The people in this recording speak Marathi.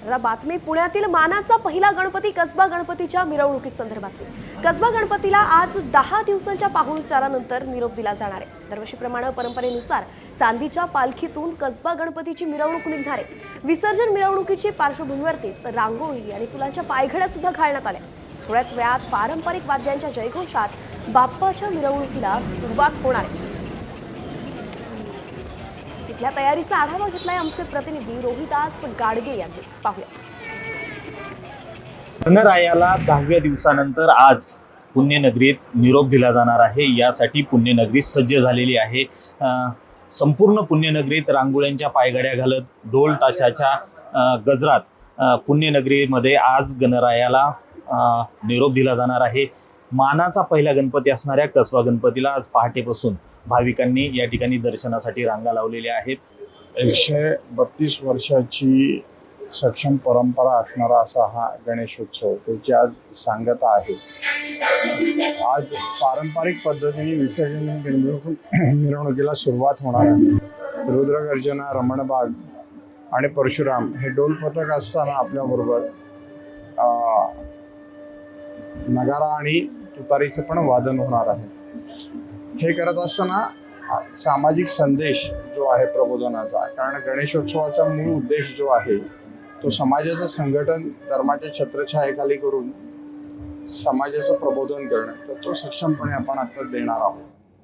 आता बातमी पुण्यातील मानाचा पहिला गणपती कसबा गणपतीच्या मिरवणुकी संदर्भातली। कसबा गणपतीला आज 10 दिवसांच्या पाहुणचारानंतर निरोप दिला जाणार आहे। दरवर्षीप्रमाणे परंपरेनुसार चांदीच्या पालखीतून कसबा गणपतीची मिरवणूक निघणार आहे। विसर्जन मिरवणुकीची पार्श्वभूमीवरतीच रांगोळी आणि फुलांच्या पायघड्या सुद्धा घालण्यात आल्या। थोड्याच वेळात पारंपरिक वाद्यांच्या जयघोषात बाप्पाच्या मिरवणुकीला सुरुवात होणार आहे। इथल्या तयारीचा आढावा घेतलाय आमचे प्रतिनिधी रोहिदास गाडगे यांनी। पाहूया। गणरायाला 10व्या दिवसानंतर आज पुण्यनगरीत निरोप दिला जाणार आहे। यासाठी पुण्यनगरी सज्ज झालेली आहे। संपूर्ण पुण्यनगरीत रांगोळ्यांच्या पायघड्या घालत ढोल ताशाच्या गजरात पुण्यनगरीमध्ये आज गणरायाला निरोप दिला जाणार आहे। मानाचा पहिला गणपती असणाऱ्या कसबा गणपतीला आज पहाटेपासून भाविकांनी या ठिकाणी दर्शनासाठी रांगा लावलेल्या आहेत। 132 वर्षाची सक्षम परंपरा असणारा असा हा गणेशोत्सव त्याची आज सांगता आहे। आज पारंपरिक पद्धतीने विसर्जन मिरवणुकीला सुरुवात होणार आहे। रुद्रगर्जना, रमणबाग आणि परशुराम हे डोल पथक असताना आपल्याबरोबर नगारा आणि तुतारीचं पण वादन होणार आहे। हे करत असताना सामाजिक संदेश जो आहे प्रबोधनाचा, कारण गणेशोत्सवाचा मूळ उद्देश जो आहे तो समाजाचं संघटन, धर्माच्या छत्रछायेखाली करून समाजाचं प्रबोधन करणं, तर तो सक्षमपणे आपण आता देणार आहोत।